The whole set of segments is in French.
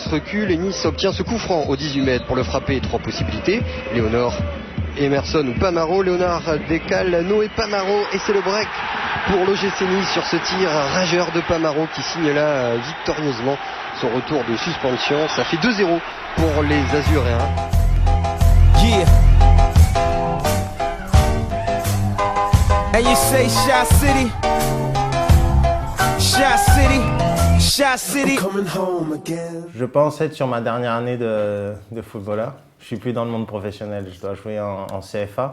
Lens recule et Nice obtient ce coup franc au 18 mètres pour le frapper. 3 possibilités. Léonard, Emerson ou Pamaro. Léonard décale Noé Pamaro et c'est le break pour l'OGC Nice sur ce tir rageur de Pamaro qui signe là victorieusement son retour de suspension. Ça fait 2-0 pour les Azuréens. Yeah. And you say Shot City, Shot City, Shot City. Je pense être sur ma dernière année de footballeur. Je suis plus dans le monde professionnel. Je dois jouer en CFA,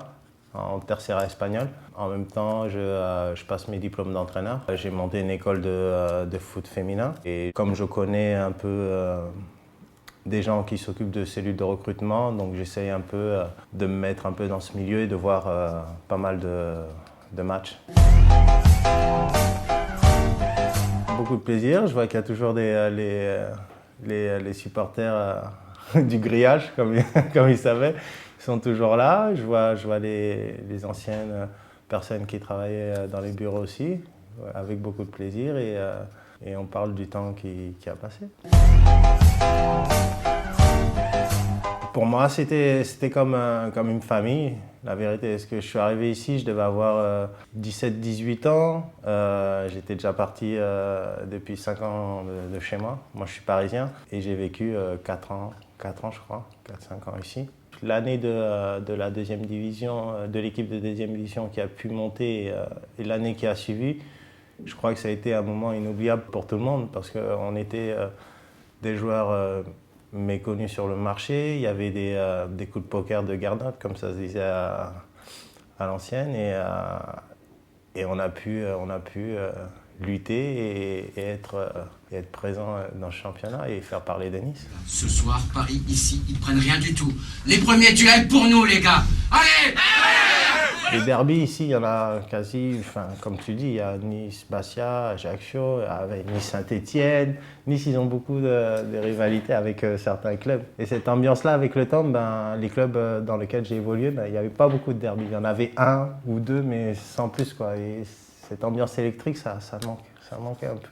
en Tercera espagnol. En même temps, je passe mes diplômes d'entraîneur. J'ai monté une école de foot féminin. Et comme je connais un peu des gens qui s'occupent de cellules de recrutement, donc j'essaye un peu de me mettre un peu dans ce milieu et de voir pas mal de matchs. Beaucoup de plaisir. Je vois qu'il y a toujours les supporters du grillage, comme ils savaient. Ils sont toujours là. Je vois les anciennes personnes qui travaillaient dans les bureaux aussi, avec beaucoup de plaisir. Et on parle du temps qui a passé. Pour moi, c'était comme une famille. La vérité, est-ce que je suis arrivé ici, je devais avoir 17-18 ans. J'étais déjà parti depuis 5 ans de chez moi. Moi, je suis parisien et j'ai vécu 4 ans, je crois, 4-5 ans ici. L'année de la deuxième division, de l'équipe de deuxième division qui a pu monter et l'année qui a suivi, je crois que ça a été un moment inoubliable pour tout le monde parce qu'on était des joueurs méconnus sur le marché. Il y avait des coups de poker de Gernot, comme ça se disait à l'ancienne, et on a pu lutter et être présent dans ce championnat et faire parler de Nice. Ce soir, Paris, ici, ils prennent rien du tout. Les premiers duels pour nous, les gars. Allez! Les derbies ici, il y en a quasi, comme tu dis, il y a Nice, Bastia, Ajaccio, avec Nice Saint-Etienne. Nice, ils ont beaucoup de rivalités avec certains clubs. Et cette ambiance-là, avec le temps, les clubs dans lesquels j'ai évolué, il n'y avait pas beaucoup de derbies. Il y en avait 1 ou 2, mais sans plus, quoi. Et cette ambiance électrique, ça manquait un peu.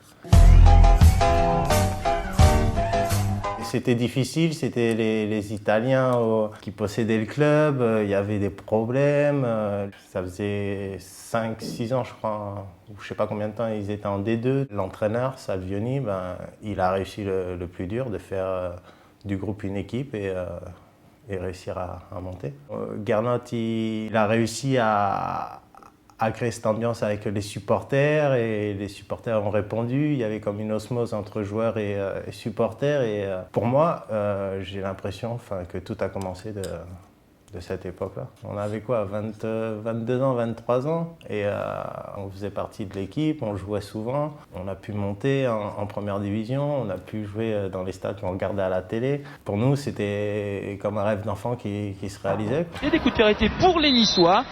C'était difficile, c'était les Italiens qui possédaient le club, il y avait des problèmes. Ça faisait 5-6 ans, je crois, ou je ne sais pas combien de temps ils étaient en D2. L'entraîneur, Salvioni, il a réussi le plus dur, de faire du groupe une équipe et réussir à monter. Gernot, il a réussi à créer cette ambiance avec les supporters et les supporters ont répondu. Il y avait comme une osmose entre joueurs et supporters. Et pour moi, j'ai l'impression que tout a commencé de cette époque-là. On avait quoi, 22 ans, 23 ans et on faisait partie de l'équipe, on jouait souvent. On a pu monter en première division, on a pu jouer dans les stades qu'on regardait à la télé. Pour nous, c'était comme un rêve d'enfant qui se réalisait. Et des coups de pied arrêtés pour les Niçois.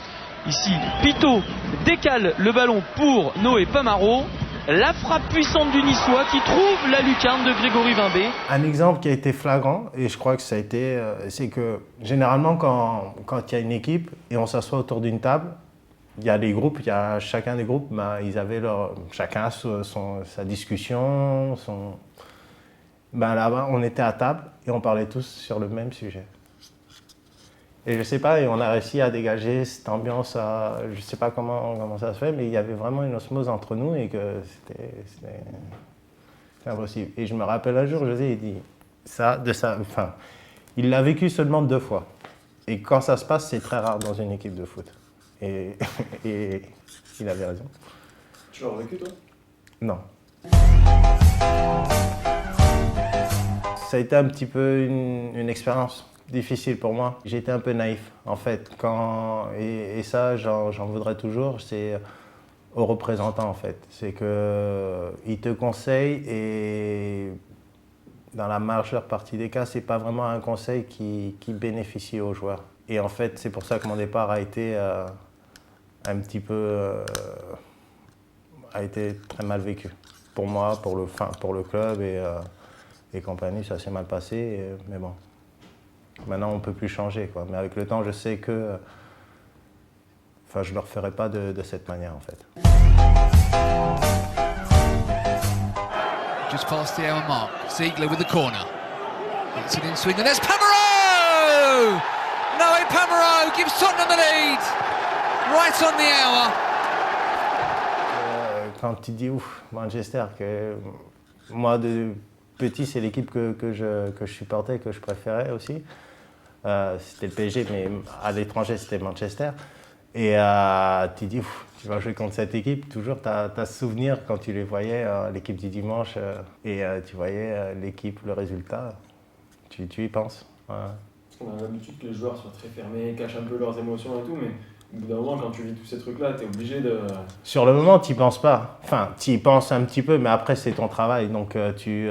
Ici, Pito décale le ballon pour Noé Pamaro. La frappe puissante du Niçois qui trouve la lucarne de Grégory Vimbé. Un exemple qui a été flagrant, et je crois que ça a été, c'est que généralement quand il y a une équipe et on s'assoit autour d'une table, il y a des groupes, chacun des groupes, ils avaient chacun sa discussion. Là-bas, on était à table et on parlait tous sur le même sujet. Et je sais pas, et on a réussi à dégager cette ambiance, je sais pas comment ça se fait, mais il y avait vraiment une osmose entre nous et que c'était impossible. Et je me rappelle un jour, José, il dit il l'a vécu seulement 2 fois. Et quand ça se passe, c'est très rare dans une équipe de foot. Et il avait raison. Tu l'as vécu, toi? Non. Ça a été un petit peu une expérience difficile pour moi. J'étais un peu naïf, en fait. Et ça, j'en voudrais toujours, c'est aux représentants, en fait. C'est qu'ils te conseillent et dans la majeure partie des cas, c'est pas vraiment un conseil qui bénéficie aux joueurs. Et en fait, c'est pour ça que mon départ a été un petit peu... a été très mal vécu. Pour moi, pour le club et compagnie, ça s'est mal passé, mais bon. Maintenant, on ne peut plus changer, quoi. Mais avec le temps, je sais que je ne le referai pas de cette manière, en fait. Just past the hour mark. Ziegler with the corner. It's an in-swing and there's Pamaro! Noé Pamaro gives Tottenham the lead. Right on the hour. Quand tu dis ouf, Manchester, que moi de petit c'est l'équipe que je supportais, que je préférais aussi. C'était le PSG, mais à l'étranger c'était Manchester. Et tu dis ouf, tu vas jouer contre cette équipe. Toujours tu as ce souvenir quand tu les voyais, l'équipe du dimanche, et tu voyais l'équipe, le résultat. Tu y penses. Ouais. On a l'habitude que les joueurs soient très fermés, cachent un peu leurs émotions et tout, mais au bout d'un moment, quand tu vis tous ces trucs-là, t'es obligé de... Sur le moment, tu n'y penses pas. Enfin, tu y penses un petit peu, mais après, c'est ton travail, donc tu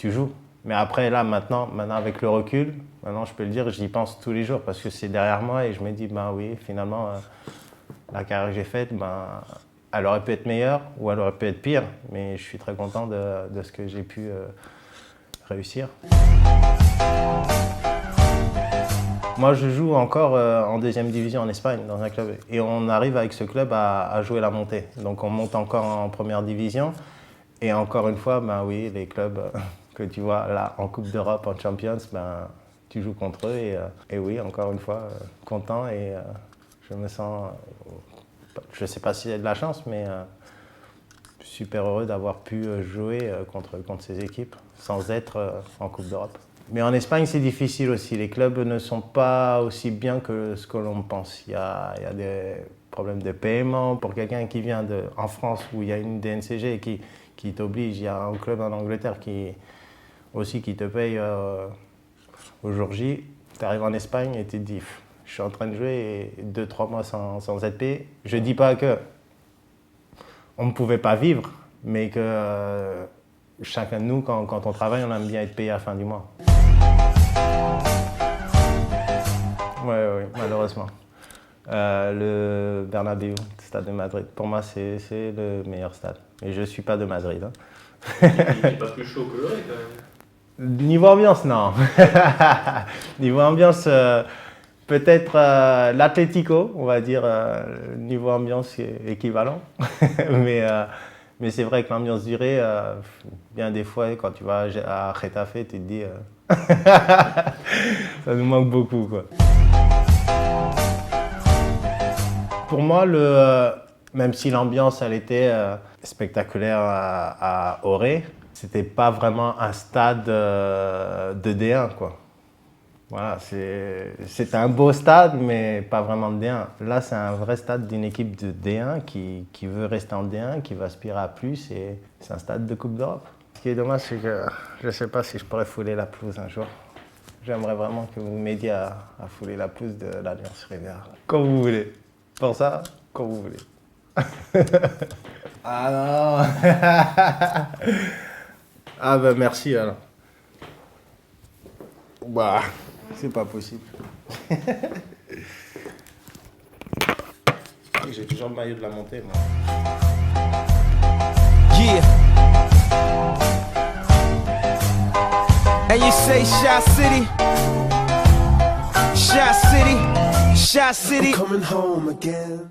joues. Mais après, là, maintenant, avec le recul, maintenant, je peux le dire, j'y pense tous les jours parce que c'est derrière moi et je me dis, ben oui, finalement, la carrière que j'ai faite, ben, elle aurait pu être meilleure ou elle aurait pu être pire, mais je suis très content de ce que j'ai pu réussir. Moi, je joue encore en deuxième division en Espagne, dans un club. Et on arrive avec ce club à jouer la montée. Donc, on monte encore en première division. Et encore une fois, ben oui, les clubs que tu vois là en Coupe d'Europe, en Champions, ben, tu joues contre eux. Et oui, encore une fois, content. Et je me sens, je ne sais pas si j'ai de la chance, mais super heureux d'avoir pu jouer contre ces équipes sans être en Coupe d'Europe. Mais en Espagne, c'est difficile aussi. Les clubs ne sont pas aussi bien que ce que l'on pense. Il y a des problèmes de paiement. Pour quelqu'un qui vient en France, où il y a une DNCG qui t'oblige, il y a un club en Angleterre qui te paye au jour J. Tu arrives en Espagne et tu te dis, je suis en train de jouer 2-3 mois sans être payé. Je ne dis pas qu'on ne pouvait pas vivre, mais que chacun de nous, quand on travaille, on aime bien être payé à la fin du mois. Oui, malheureusement. Le Bernabéu, le stade de Madrid, pour moi, c'est le meilleur stade. Mais je ne suis pas de Madrid. Hein. Il n'est pas plus chaud que le quand même. Niveau ambiance, non. Niveau ambiance, peut-être l'Atlético, on va dire, niveau ambiance équivalent. Mais c'est vrai que l'ambiance durée, bien des fois, quand tu vas à Getafe, tu te dis, ça nous manque beaucoup, quoi. Pour moi, même si l'ambiance, elle était spectaculaire à Oré, c'était pas vraiment un stade de D1, quoi. Voilà, c'est un beau stade, mais pas vraiment de D1. Là, c'est un vrai stade d'une équipe de D1 qui veut rester en D1, qui va aspirer à plus, et c'est un stade de Coupe d'Europe. Ce qui est dommage, c'est que je ne sais pas si je pourrais fouler la pelouse un jour. J'aimerais vraiment que vous m'aidiez à fouler la pelouse de l'Alliance Riviera. Quand vous voulez. Pour ça, quand vous voulez. Ah non. Ah ben merci alors. Bah, c'est pas possible. J'ai toujours le maillot de la montée, moi. Yeah. And you say Shy City, Shy City, Shy City. I'm coming home again.